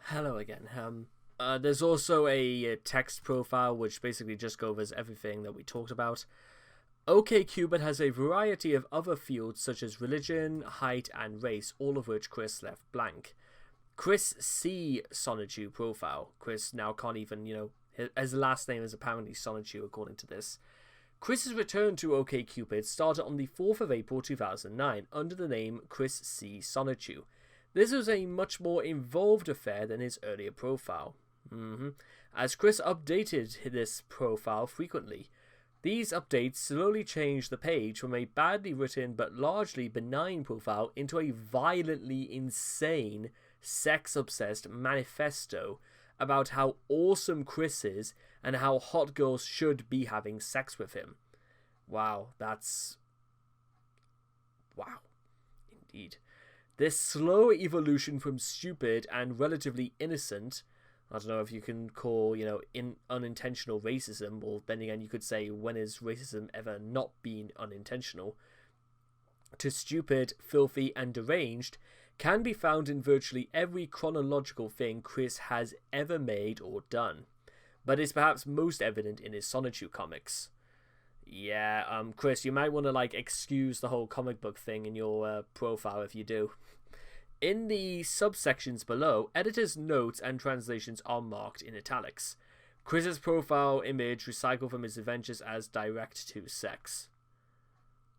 Hello again. There's also a text profile which basically just covers everything that we talked about. Okcupid has a variety of other fields such as religion, height, and race, all of which Chris left blank. Chris C. Sonichu profile. Chris now can't even, his last name is apparently Sonichu according to this. Chris's return to Okcupid started on the 4th of April 2009 under the name Chris C. Sonichu. This was a much more involved affair than his earlier profile. As Chris updated this profile frequently. These updates slowly changed the page from a badly written but largely benign profile into a violently insane, sex-obsessed manifesto about how awesome Chris is and how hot girls should be having sex with him. Wow, that's... wow. Indeed. This slow evolution from stupid and relatively innocent, I don't know if you can call, unintentional racism, or then again you could say, when is racism ever not been unintentional, to stupid, filthy, and deranged, can be found in virtually every chronological thing Chris has ever made or done, but is perhaps most evident in his Sonichu comics. Yeah, Chris, you might want to, excuse the whole comic book thing in your profile if you do. In the subsections below, editor's notes and translations are marked in italics. Chris's profile image recycled from his adventures as direct to sex.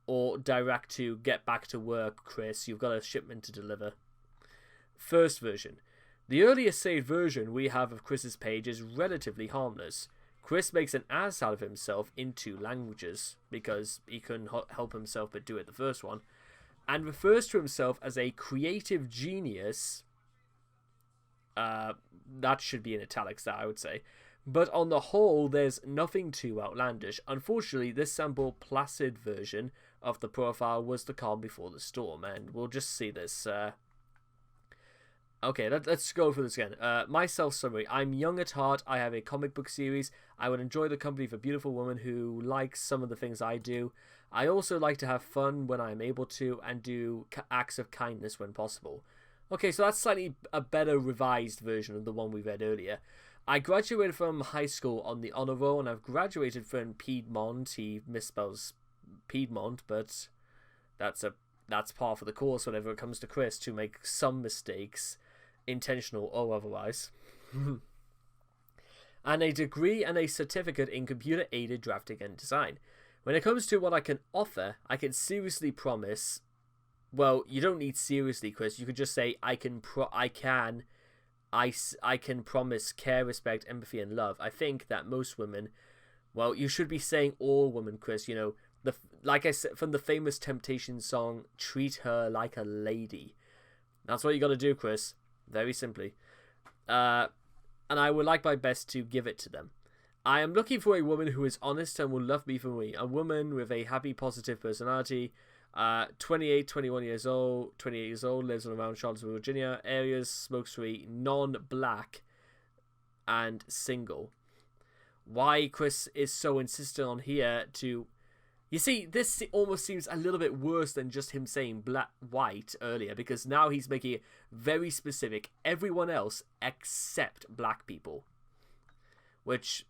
Or direct to get back to work, Chris, you've got a shipment to deliver. First version. The earliest saved version we have of Chris's page is relatively harmless. Chris makes an ass out of himself in 2 languages, because he couldn't help himself but do it the first one, and refers to himself as a creative genius. That should be in italics, that I would say. But on the whole, there's nothing too outlandish. Unfortunately, this sample placid version of the profile was the calm before the storm, and we'll just see this. Okay, let's go through this again. My self-summary. I'm young at heart. I have a comic book series. I would enjoy the company of a beautiful woman who likes some of the things I do. I also like to have fun when I'm able to and do acts of kindness when possible. Okay, so that's slightly a better revised version of the one we read earlier. I graduated from high school on the honor roll, and I've graduated from Piedmont. He misspells Piedmont, but that's par for the course whenever it comes to Chris to make some mistakes, intentional or otherwise. And a degree and a certificate in computer-aided drafting and design. When it comes to what I can offer, I can seriously promise... Well, you don't need seriously, Chris. You could just say, I can promise care, respect, empathy, and love. I think that most women... Well, you should be saying all women, Chris. Like I said, from the famous Temptation song, treat her like a lady. That's what you got to do, Chris. Very simply. And I would like my best to give it to them. I am looking for a woman who is honest and will love me for me. A woman with a happy, positive personality. 21 years old, lives around Charlottesville, Virginia. Areas, smoke-free, non-black, and single. Why Chris is so insistent on here to... You see, this almost seems a little bit worse than just him saying white earlier, because now he's making it very specific. Everyone else except black people. Which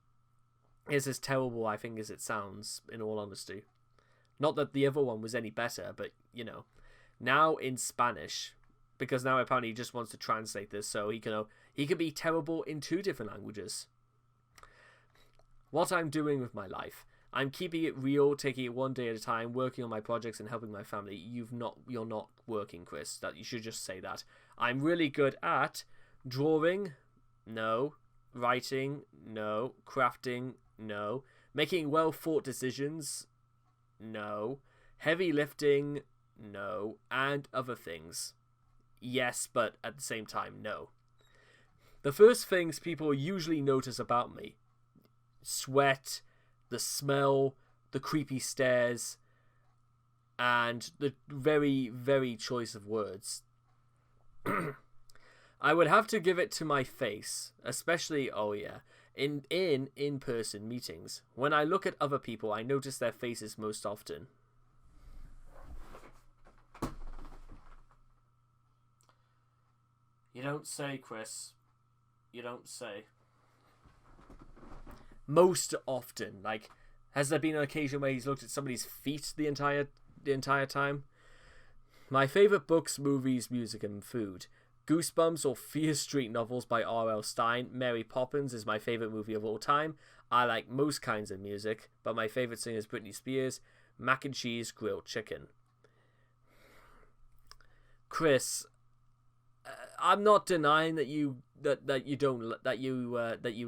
is as terrible, I think, as it sounds, in all honesty. Not that the other one was any better, but, Now in Spanish, because now apparently he just wants to translate this, so he can be terrible in 2 different languages. What I'm doing with my life. I'm keeping it real, taking it one day at a time, working on my projects and helping my family. You're not working, Chris. That you should just say that. I'm really good at drawing, no. Writing, no. Crafting, no. Making well thought decisions, no. Heavy lifting, no. And other things. Yes, but at the same time, no. The first things people usually notice about me. Sweat, the smell, the creepy stares, and the very, very choice of words. I would have to give it to my face, especially, in-person meetings. When I look at other people, I notice their faces most often. You don't say, Chris. You don't say. Most often, like, has there been an occasion where he's looked at somebody's feet the entire time? My favourite books, movies, music, and food. Goosebumps or Fear Street novels by R.L. Stine. Mary Poppins is my favourite movie of all time. I like most kinds of music, but my favourite singer is Britney Spears. Mac and cheese, grilled chicken. Chris, I'm not denying that you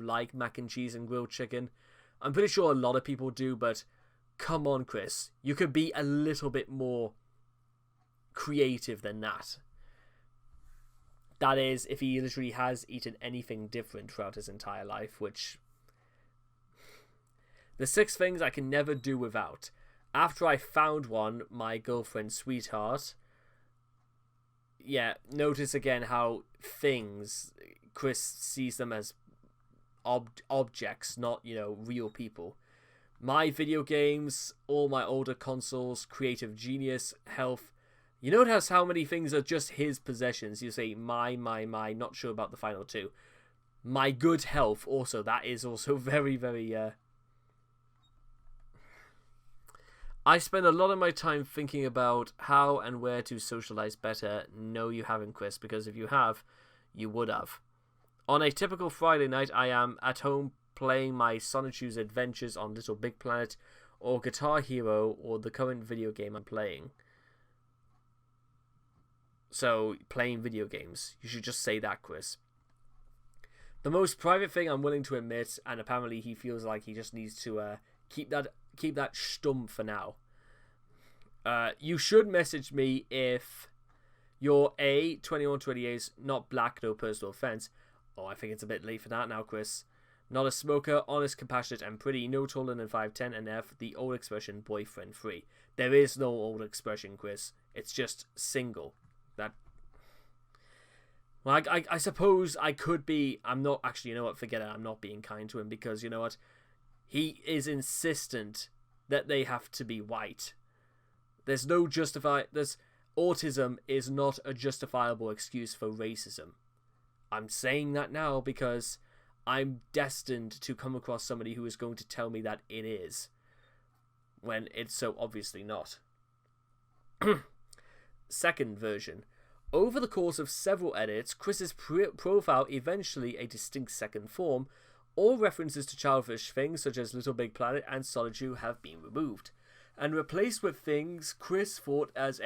like mac and cheese and grilled chicken. I'm pretty sure a lot of people do, but come on, Chris, you could be a little bit more creative than that. That is, if he literally has eaten anything different throughout his entire life, which... The 6 things I can never do without. After I found one, my girlfriend's sweetheart. Yeah, notice again how things, Chris sees them as objects, not, real people. My video games, all my older consoles, creative genius, health. You notice how many things are just his possessions. You say, my, not sure about the final 2. My good health, also, that is also very, very, I spend a lot of my time thinking about how and where to socialize better. No, you haven't, Chris, because if you have, you would have. On a typical Friday night, I am at home playing my Sonichu's Adventures on Little Big Planet, or Guitar Hero, or the current video game I'm playing. So, playing video games. You should just say that, Chris. The most private thing I'm willing to admit, and apparently he feels like he just needs to keep that stum for now. You should message me if you're 21, 28, not black, no personal offense. Oh, I think it's a bit late for that now, Chris. Not a smoker, honest, compassionate, and pretty, no taller than 5'10", and F, the old expression, boyfriend free. There is no old expression, Chris. It's just single. That... Well, I suppose I could be... I'm not... Actually, you know what? Forget it. I'm not being kind to him because, you know what? He is insistent that they have to be white. There's no autism is not a justifiable excuse for racism. I'm saying that now because I'm destined to come across somebody who is going to tell me that it is, when it's so obviously not. Second version. Over the course of several edits, Chris's profile eventually a distinct second form. All references to childish things such as Little Big Planet and Solitude have been removed, and replaced with things Chris thought as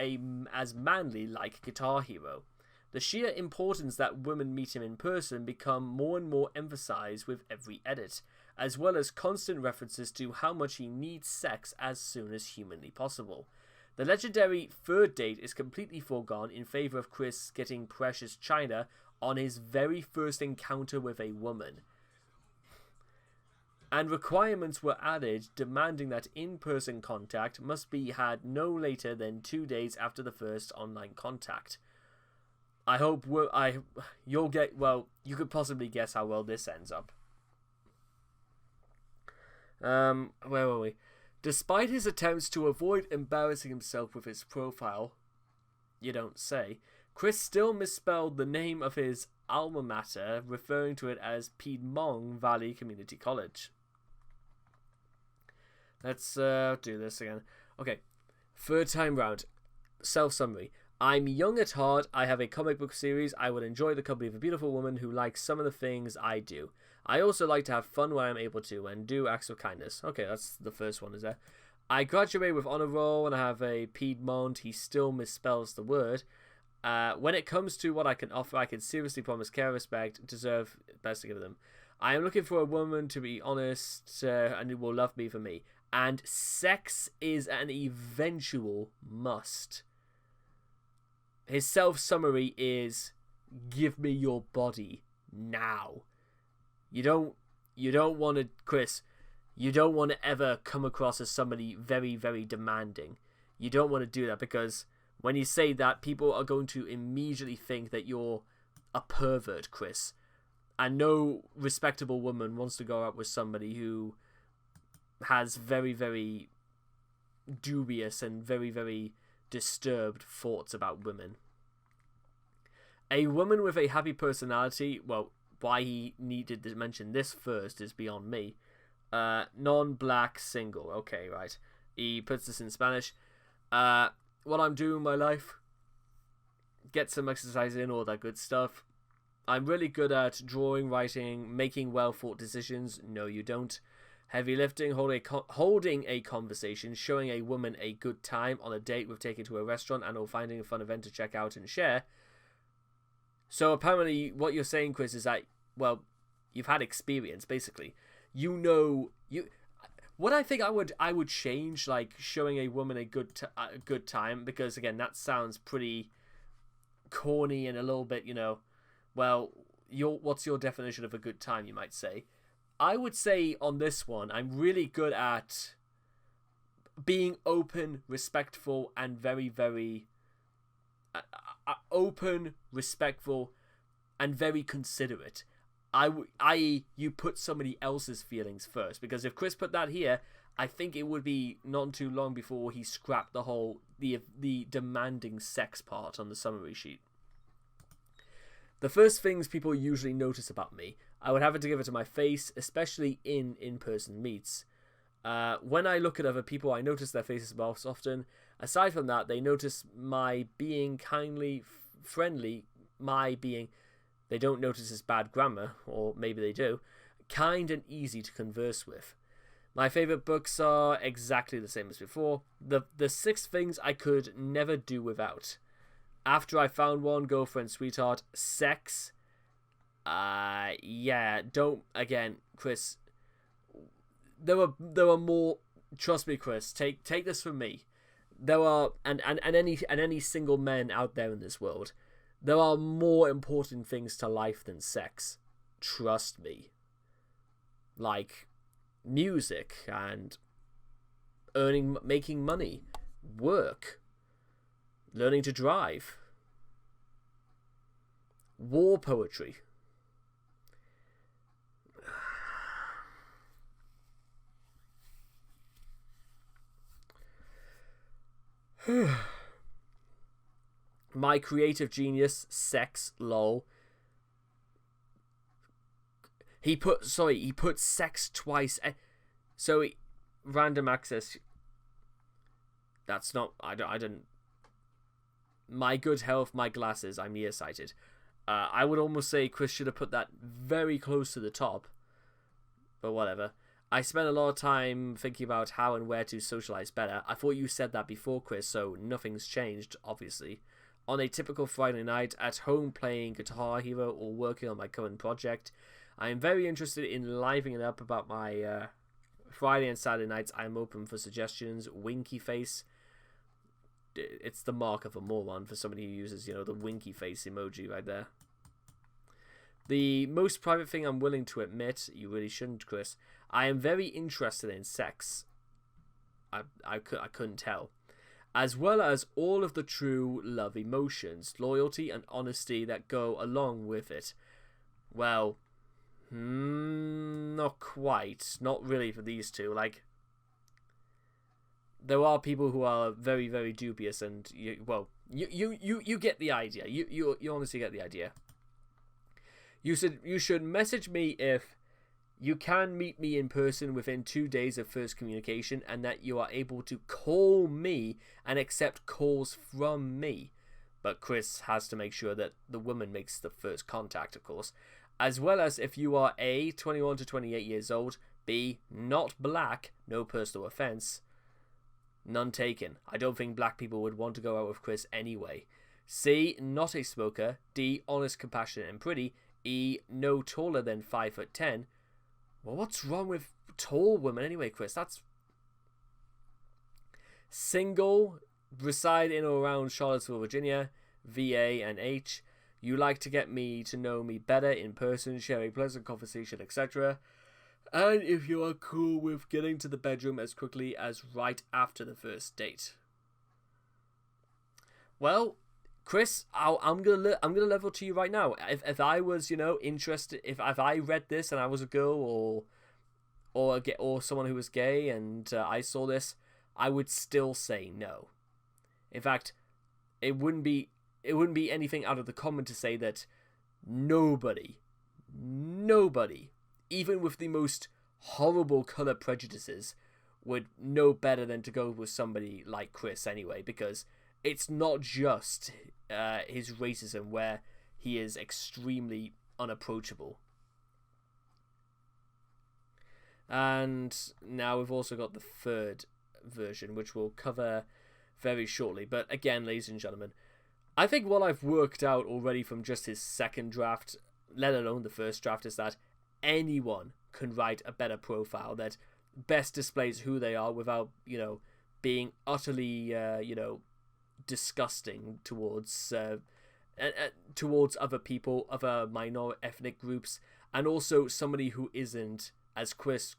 manly like Guitar Hero. The sheer importance that women meet him in person become more and more emphasized with every edit, as well as constant references to how much he needs sex as soon as humanly possible. The legendary third date is completely foregone in favor of Chris getting Precious China on his very first encounter with a woman. And requirements were added demanding that in-person contact must be had no later than 2 days after the first online contact. I hope you'll get... Well, you could possibly guess how well this ends up. Where were we? Despite his attempts to avoid embarrassing himself with his profile, you don't say, Chris still misspelled the name of his alma mater, referring to it as Piedmont Valley Community College. Let's do this again. Okay, third time round. Self-summary. I'm young at heart. I have a comic book series. I would enjoy the company of a beautiful woman who likes some of the things I do. I also like to have fun when I'm able to and do acts of kindness. Okay, that's the first one, is there? I graduate with honor roll and I have a Piedmont. He still misspells the word. When it comes to what I can offer, I can seriously promise care, respect, deserve best to give them. I am looking for a woman to be honest and who will love me for me. And sex is an eventual must. His self-summary is, give me your body now. You don't want to, Chris, you don't want to ever come across as somebody very, very demanding. You don't want to do that because when you say that, people are going to immediately think that you're a pervert, Chris. And no respectable woman wants to go out with somebody who has very, very dubious and very, very disturbed thoughts about women. A woman with a happy personality, well, why he needed to mention this first is beyond me. Non-black single. Okay, right. He puts this in Spanish. What I'm doing in my life, get some exercise in, all that good stuff. I'm really good at drawing, writing, making well-thought decisions. No, you don't. Heavy lifting, holding a conversation, showing a woman a good time on a date with taking to a restaurant and or finding a fun event to check out and share. So apparently what you're saying, Chris, is that, well, you've had experience, basically. You know, what I think I would change, like, showing a woman a good time, because, again, that sounds pretty corny and a little bit, you know, well, what's your definition of a good time, you might say. I would say on this one, I'm really good at being open, respectful, and very, very open, respectful, and very considerate. I.e., you put somebody else's feelings first. Because if Chris put that here, I think it would be not too long before he scrapped the whole, the demanding sex part on the summary sheet. The first things people usually notice about me, I would have it to give it to my face, especially in in-person meets. When I look at other people, I notice their faces most often. Aside from that, they notice my being kindly, friendly, they don't notice his bad grammar, or maybe they do, kind and easy to converse with. My favourite books are exactly the same as before. The 6 things I could never do without. After I found one, girlfriend, sweetheart, sex. Yeah, don't, again, Chris. There are more. Trust me, Chris. Take this from me. There are, and any single men out there in this world, there are more important things to life than sex. Trust me. Like music and making money, work, learning to drive, war poetry. My creative genius, sex, lol. He put sex twice. So, random access. That's not, I didn't. My good health, my glasses, I'm nearsighted. I would almost say Chris should have put that very close to the top. But whatever. I spent a lot of time thinking about how and where to socialize better. I thought you said that before, Chris, so nothing's changed, obviously. On a typical Friday night, at home playing Guitar Hero or working on my current project, I am very interested in livening up about my Friday and Saturday nights. I am open for suggestions. Winky face. It's the mark of a moron for somebody who uses, you know, the winky face emoji right there. The most private thing I'm willing to admit, you really shouldn't, Chris, I am very interested in sex. I couldn't tell. As well as all of the true love emotions, loyalty and honesty that go along with it. Well, not quite. Not really for these two. Like, there are people who are very, very dubious, and you get the idea. You honestly get the idea. You should message me if you can meet me in person within 2 days of first communication, and that you are able to call me and accept calls from me. But Chris has to make sure that the woman makes the first contact, of course. As well as if you are A, 21 to 28 years old, B, not black, no personal offense, none taken. I don't think black people would want to go out with Chris anyway. C, not a smoker. D, honest, compassionate and pretty. E, no taller than 5'10". Well, what's wrong with tall women anyway, Chris? That's single, reside in or around Charlottesville, Virginia, VA and H. You like to get me to know me better in person, share a pleasant conversation, etc. And if you are cool with getting to the bedroom as quickly as right after the first date. Well, Chris, I'm gonna level to you right now. If I was, you know, interested, if I read this and I was a girl or someone who was gay and I saw this, I would still say no. In fact, it wouldn't be anything out of the common to say that nobody nobody, even with the most horrible colour prejudices, would know better than to go with somebody like Chris anyway, because it's not just his racism where he is extremely unapproachable. And now we've also got the third version, which we'll cover very shortly. But again, ladies and gentlemen, I think what I've worked out already from just his second draft, let alone the first draft, is that anyone can write a better profile that best displays who they are without, being utterly, disgusting towards other people, other minor ethnic groups, and also somebody who isn't, as Chris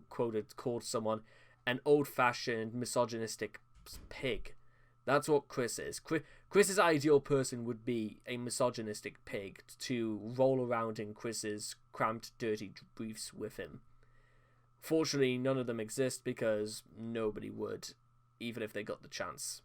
called someone, an old-fashioned misogynistic pig. That's what Chris is. Chris's ideal person would be a misogynistic pig to roll around in Chris's cramped, dirty briefs with him. Fortunately, none of them exist because nobody would, even if they got the chance.